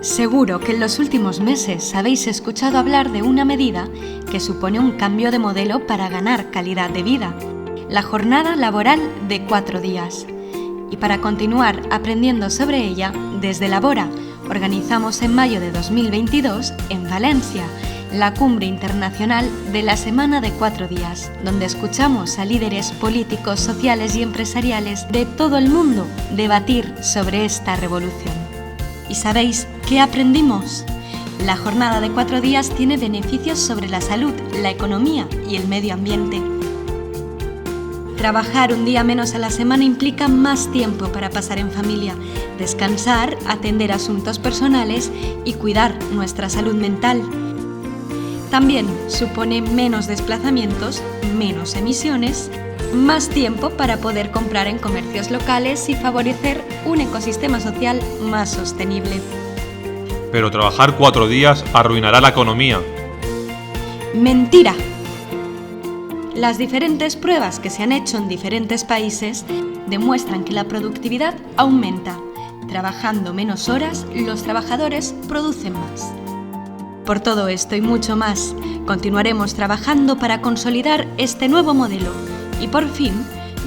Seguro que en los últimos meses habéis escuchado hablar de una medida que supone un cambio de modelo para ganar calidad de vida, la jornada laboral de 4 días. Y para continuar aprendiendo sobre ella, desde Labora organizamos en mayo de 2022 en Valencia la Cumbre Internacional de la Semana de 4 días, donde escuchamos a líderes políticos, sociales y empresariales de todo el mundo debatir sobre esta revolución. ¿Y sabéis qué aprendimos? La jornada de 4 días tiene beneficios sobre la salud, la economía y el medio ambiente. Trabajar un día menos a la semana implica más tiempo para pasar en familia, descansar, atender asuntos personales y cuidar nuestra salud mental. También supone menos desplazamientos, menos emisiones, más tiempo para poder comprar en comercios locales y favorecer un ecosistema social más sostenible. Pero trabajar 4 días arruinará la economía. ¡Mentira! Las diferentes pruebas que se han hecho en diferentes países demuestran que la productividad aumenta. Trabajando menos horas, los trabajadores producen más. Por todo esto y mucho más, continuaremos trabajando para consolidar este nuevo modelo y por fin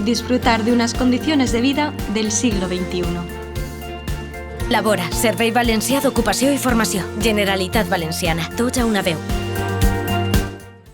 disfrutar de unas condiciones de vida del siglo XXI. Labora, Servei Valencià d'Ocupació i Formació, Generalitat Valenciana, tots a una veu.